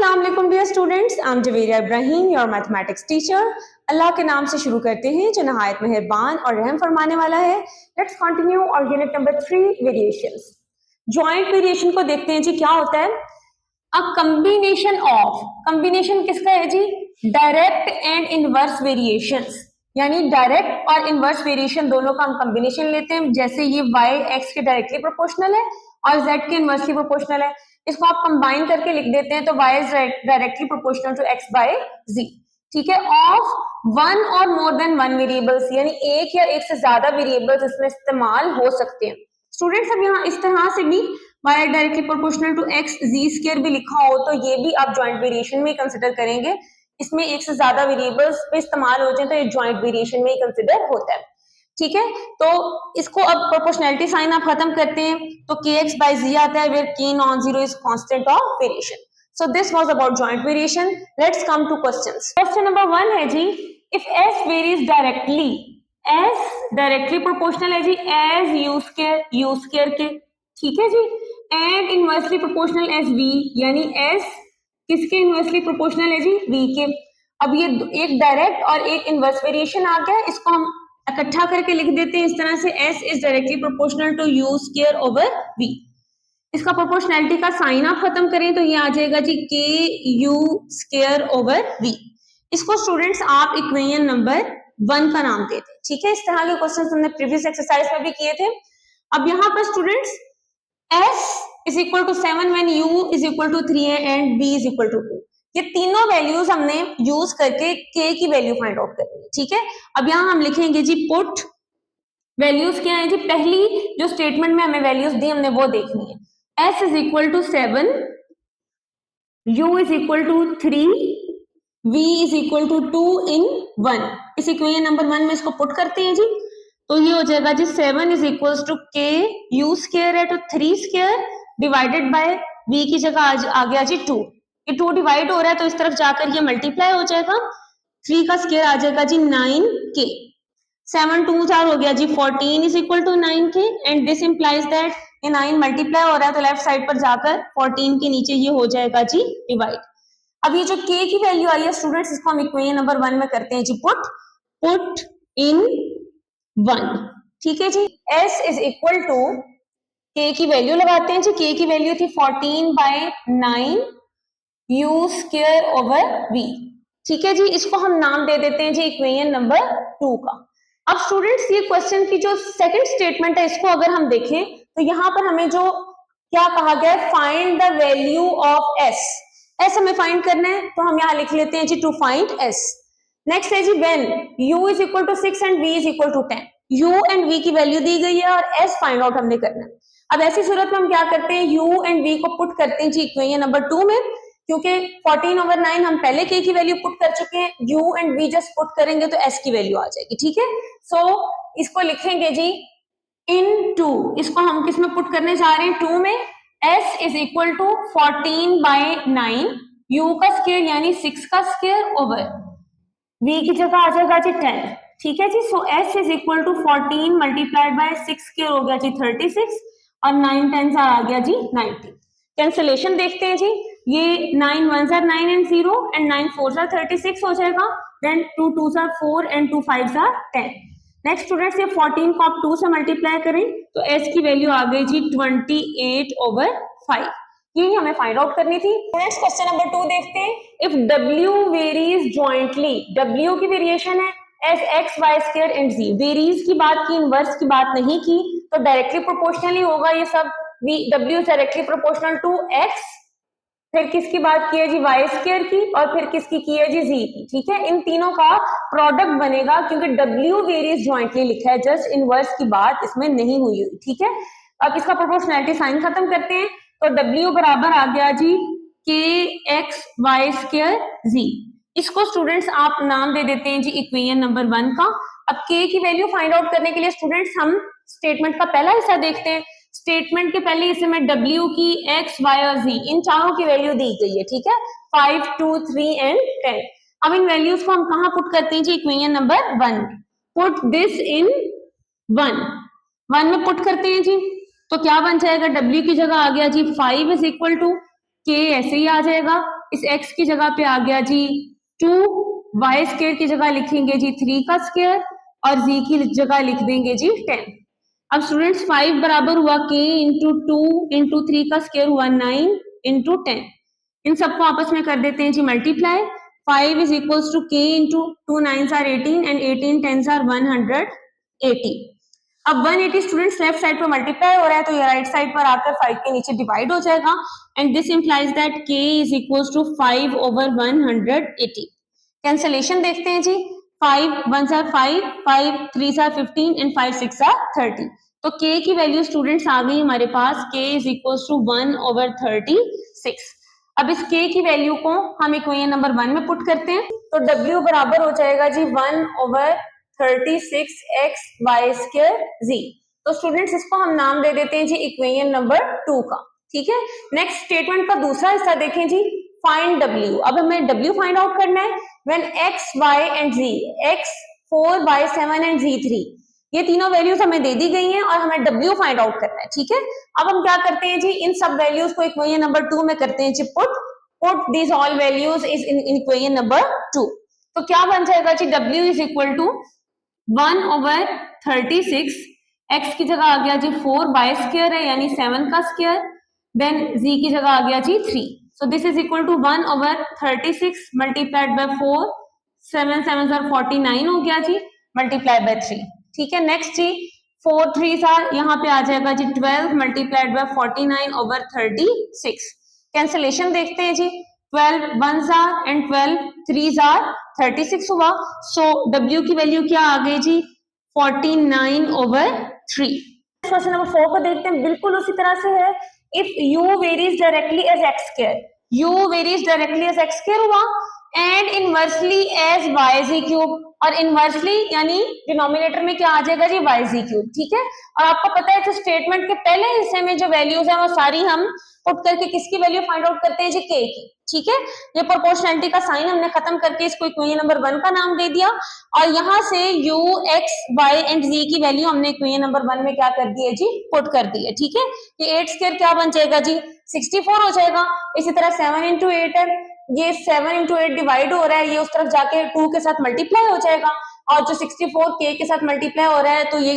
अस्सलाम वालेकुम dear students, I am Javeria Ibrahim, your mathematics teacher. Allah के नाम से शुरू करते हैं जो नहायत मेहरबान और रहम फरमाने वाला है। लेट्स कंटिन्यू और unit number 3 variations. Joint variation को देखते हैं जी, क्या होता है। अ कॉम्बिनेशन ऑफ, कॉम्बिनेशन किसका है जी, डायरेक्ट एंड इनवर्स वेरिएशंस, यानी डायरेक्ट और इनवर्स वेरिएशन दोनों का हम कॉम्बिनेशन लेते हैं। जैसे ये y x के डायरेक्टली प्रोपोर्शनल है और z के इनवर्सली प्रोपोर्शनल है, इसको आप कंबाइन करके लिख देते हैं तो y is directly proportional to x by z। ठीक है, ऑफ वन और मोर देन वन वेरिएबल्स, यानी एक या एक से ज्यादा वेरिएबल्स इसमें इस्तेमाल हो सकते हैं। स्टूडेंट्स अब यहाँ इस तरह से भी y directly proportional to x z square भी लिखा हो तो ये भी आप ज्वाइंट वेरिएशन में कंसिडर करेंगे। इसमें एक से ज्यादा वेरिएबल्स पे इस्तेमाल हो जाए तो ये ज्वाइंट वेरिएशन में ही कंसिडर होता है। ठीक है, तो इसको अब प्रोपोर्शनैलिटी साइन आप खत्म करते हैं तो kx by z आता है, where k non zero is constant of variation. So this was about joint variation. Let's come to questions. Question number 1 है जी, if s varies directly, s directly proportional है जी एज u स्क्वायर के, ठीक है जी, and inversely proportional as v, यानी s किसके इनवर्सली प्रोपोर्शनल है जी, v के। अब ये एक डायरेक्ट और एक इनवर्स वेरिएशन आ गया, इसको हम इकट्ठा करके लिख देते हैं इस तरह से, s is directly proportional to u square over v। इसका प्रोपोर्शनैलिटी का साइन आप खत्म करें तो ये आ जाएगा जी k u square over v। इसको स्टूडेंट्स आप इक्वेशन नंबर 1 का नाम देते हैं। ठीक है, इस तरह के क्वेश्चन हमने प्रीवियस एक्सरसाइज में भी किए थे। अब यहाँ पर students s is equal to 7 when u is equal to 3 and v is equal to 2, ये तीनों वैल्यूज हमने यूज करके k की वैल्यू फाइंड आउट करनी है। ठीक है, अब यहाँ हम लिखेंगे जी पुट वैल्यूज क्या है जी, पहली जो स्टेटमेंट में हमें वैल्यूज दी हमने वो देखनी है। s is equal to 7, u is equal to 3, v is equal to 2 in 1। इस इक्वेशन नंबर 1 में इसको पुट करते हैं जी, तो ये हो जाएगा जी 7 is equal to k u square है तो 3 स्क्वायर डिवाइडेड बाय v की जगह आ गया जी 2। ये 2 डिवाइड हो रहा है तो इस तरफ जाकर ये मल्टीप्लाई हो जाएगा, 3 का स्क्वायर आ जाएगा जी 9k, 7 2 4 हो गया जी 14 is equal to 9k, and this implies that ये 9 मल्टीप्लाई हो रहा है तो लेफ्ट साइड पर जाकर 14 के नीचे ये हो जाएगा जी डिवाइड। अब ये जो k की वैल्यू आई है स्टूडेंट्स, इसको हम इक्वेशन नंबर 1 में करते हैं जी पुट इन 1। ठीक है जी, s is equal to k की वैल्यू लगाते हैं जी, k की वैल्यू थी 14 by 9 u square over v। ठीक है जी, इसको हम नाम दे देते हैं जी इक्वेशन नंबर 2 का। अब स्टूडेंट्स ये क्वेश्चन की जो सेकंड स्टेटमेंट है इसको अगर हम देखें तो यहाँ पर हमें जो क्या कहा गया है, find the value of s हमें फाइंड करना है तो हम यहाँ लिख लेते हैं जी टू फाइंड s। नेक्स्ट है जी when u is equal to 6 and v is equal to 10, u and v की वैल्यू दी गई है और s फाइंड आउट हमने करना है। अब ऐसी सूरत में हम क्या करते हैं, u एंड v को पुट करते हैं जी इक्वेशन नंबर 2 में, क्योंकि 14 ओवर 9 हम पहले k की वैल्यू पुट कर चुके हैं, u and v just put करेंगे तो s की वैल्यू आ जाएगी। ठीक है, सो इसको लिखेंगे जी इन 2, इसको हम किस में पुट करने जा रहे हैं, 2 में। s is equal to 14 by 9 u का स्क्वायर यानी 6 का स्क्वायर ओवर v की जगह आ जाएगा जी 10। ठीक है जी, so s is equal to 14 multiplied by 6 square हो गया जी 36 और 9 10 आ गया जी 90। कैंसिलेशन देखते हैं जी, ये 9 1s are 9 and 0 and 9 4s are 36 हो जाएगा, then 2 2s are 4 and 2 5s are 10। Next students ये 14 को आप 2 से मल्टीप्लाई करें तो s की वैल्यू आ गई जी 28 ओवर 5। यही हमें फाइंड आउट करनी थी। स्टूडेंट्स क्वेश्चन नंबर 2 देखते हैं। If w varies jointly, w की वेरिएशन है as x y square and z, varies की बात की, इनवर्स की बात नहीं की, तो डायरेक्टली प्रोपोर्शनली होगा ये सब। w directly proportional to x, फिर किसकी बात की है जी y स्क्वायर की, और फिर किसकी की है जी z की। ठीक है, इन तीनों का प्रोडक्ट बनेगा क्योंकि w वेरीज जॉइंटली लिखा है, जस्ट इनवर्स की बात इसमें नहीं हुई हुई। ठीक है, अब इसका प्रोपोर्शनैलिटी साइन खत्म करते हैं तो w बराबर आ गया जी kx y स्क्वायर z। इसको स्टूडेंट्स आप नाम दे देते हैं जी इक्वेशन नंबर 1 का। अब k की वैल्यू फाइंड आउट करने के लिए स्टूडेंट्स हम स्टेटमेंट का पहला हिस्सा देखते हैं। स्टेटमेंट के पहले हिस्से में w की x y और z इन चारों की वैल्यू दी गई है। ठीक है, 5 2 3 एंड 10। अब इन वैल्यूज को हम कहाँ पुट करते हैं जी equation number 1। Put this in 1 में पुट करते हैं जी, तो क्या बन जाएगा, w की जगह आ गया जी 5 इज इक्वल टू k ऐसे ही आ जाएगा, इस x की जगह पे आ गया जी 2, y स्क्वायर की जगह लिखेंगे जी 3 का स्क्वायर और z की जगह लिख देंगे जी 10। अब स्टूडेंट्स 5 बराबर हुआ k इंटू 2 इंटू 3 का स्क्वायर हुआ 9 इंटू 10। इन सबको आपस में कर देते हैं जी multiply. 5 is equals to k into 2 9s are 18 and 18 10s are 180। अब 180 स्टूडेंट्स लेफ्ट साइड पर मल्टीप्लाई हो रहा है तो ये राइट साइड पर आकर 5 के नीचे डिवाइड हो जाएगा and this implies that k is equals to 5 over 180। Cancellation देखते हैं जी, 5 1s are 5, 5 3s are 15 and 5 6 are 30। तो k की वैल्यू स्टूडेंट्स आ गई हमारे पास, k is equals to 1 over 36। अब इस k की वैल्यू को हम इक्वेशन नंबर 1 में पुट करते हैं तो w बराबर हो जाएगा जी 1 over 36x y square z। तो स्टूडेंट्स इसको हम नाम दे देते हैं जी इक्वेशन नंबर 2 का। ठीक है, नेक्स्ट स्टेटमेंट का दूसरा हिस्सा देखें जी, फाइंड w। अब हमें w फाइंड आउट करना है when x y and z, x 4 y 7 and z 3, ये तीनों वैल्यूज हमें दे दी गई हैं और हमें w फाइंड आउट करना है। ठीक है, अब हम क्या करते हैं जी, इन सब वैल्यूज को इक्वेशन नंबर 2 में करते हैं जी put these all values is in equation number 2। तो क्या बन जाएगा जी, w is equal to 1 over 36, x की जगह आ गया जी 4 बाय स्क्वायर है यानी 7 का स्क्वायर, देन z की जगह आ गया जी 3। So this is equal to 1 over 36 multiplied by 4, 7 7 are 49 हो गया जी, मल्टीप्लाइड बाय 3। ठीक है, नेक्स्ट जी 4 3s आर, यहाँ पे आ जाएगा जी 12 मल्टीप्लाइड बाय 49 ओवर 36। कैंसलेशन देखते हैं जी, 12 1s are and 12 3s are 36 हुआ। सो w की वैल्यू क्या आ गई जी, 49 ओवर 3। क्वेश्चन नंबर 4 को देखते हैं, बिल्कुल उसी तरह से है। If u varies directly as x square, u varies directly as x square हुआ and inversely as yz cube, और इनवर्सली यानी डिनोमिनेटर में क्या आ जाएगा जी yz क्यूब। ठीक है, और आपको पता है कि स्टेटमेंट के पहले हिस्से में जो वैल्यूज है वो सारी हम पुट करके किसकी वैल्यू फाइंड आउट करते हैं जी, k की। ठीक है, ये प्रोपोर्शनैलिटी का साइन हमने खत्म करके इसको इक्वेशन नंबर 1 का नाम दे दिया और यहाँ से u x y and z की वैल्यू हमने इक्वेशन नंबर 1 में क्या कर दी है जी, पुट कर दी है। ठीक है, ये 8 स्क्वायर क्या बन जाएगा जी, 64 हो जाएगा। इसी तरह 7 इंटू 8 है, ये 7 इंटू 8 डिवाइड हो रहा है, ये उस तरफ जाके 2 के साथ मल्टीप्लाई हो जाएगा और जो 64 k के साथ मल्टीप्लाई हो रहा है तो ये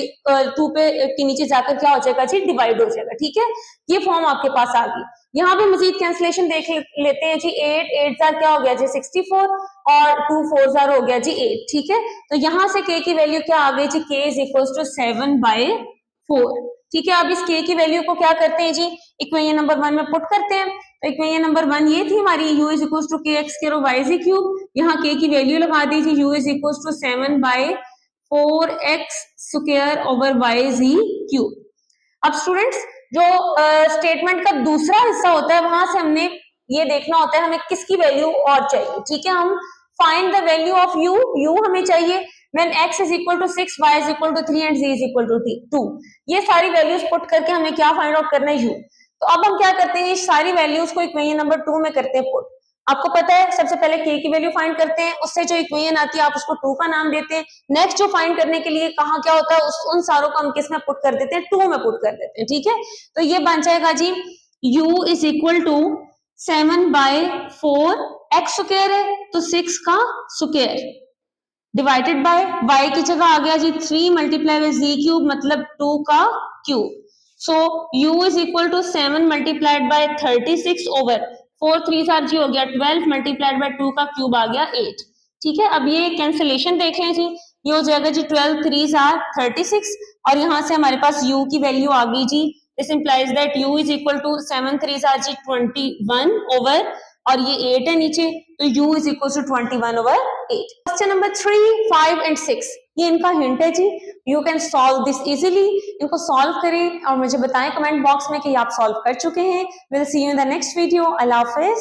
2 पे के नीचे जाकर क्या हो जाएगा जी, डिवाइड हो जाएगा। ठीक है, ये फॉर्म आपके पास आ गई। यहाँ पे मजीद कैंसलेशन देख लेते हैं जी, 8 8 क्या हो गया जी 64 और 2 4 हो गया जी 8। ठीक है, तो यहाँ से k की वैल्यू क्या आ गई जी, k इज इक्वल टू 7/4। ठीक है, अब इस k की वैल्यू को क्या करते हैं जी, इक्वेशन नंबर 1 में पुट करते हैं। तो इक्वेशन नंबर 1 ये थी हमारी, u is equal to kx square और yz क्यूब, यहाँ k की वैल्यू लगा दीजिए, u is equal to 7/4x square over yz cube. अब स्टूडेंट्स जो स्टेटमेंट का दूसरा हिस्सा होता है वहां से हमने ये देखना होता है हमें किसकी वैल्यू और चाहिए। ठीक है, हम find the value of u हमें चाहिए when x is equal to 6, y is equal to 3 and z is equal to 2। ये सारी वैल्यूज पुट करके हमें क्या फाइंड आउट करना है, u। तो अब हम क्या करते हैं, ये सारी वैल्यूज को इक्वेशन नंबर 2 में करते हैं पुट। आपको पता है सबसे पहले k की वैल्यू फाइंड करते हैं, उससे जो इक्वेशन आती है आप उसको 2 का नाम देते हैं। नेक्स्ट जो फाइंड करने के लिए कहाँ क्या होता है, उन सारों को हम किस में पुट कर देते हैं, 2 में पुट कर देते हैं। ठीक है, तो ये बन जाएगा जी u is equal to 7/4, x square है तो 6 का स्क्वायर डिवाइडेड बाय y की जगह आ गया जी 3 मल्टीप्लाई बाय z क्यूब मतलब 2 का cube. So u is equal to 7 multiplied by 36 over 4 3 are जी हो गया 12 मल्टीप्लाइड बाय 2 का क्यूब आ गया 8। ठीक है, अब ये कैंसिलेशन देख लें जी, ये हो जाएगा जी 12 3 आर 36 और यहाँ से हमारे पास u की वैल्यू आ गई जी, this implies that u is equal to 7 3 are जी 21 ओवर और ये 8 है नीचे तो u is equal to 21 over 8। Question number 3 5 and 6 ये इनका हिंट है जी, you can solve this easily. इनको सॉल्व करें और मुझे बताएं कमेंट बॉक्स में कि आप सॉल्व कर चुके हैं। Will see you in the next video. Allah Hafiz.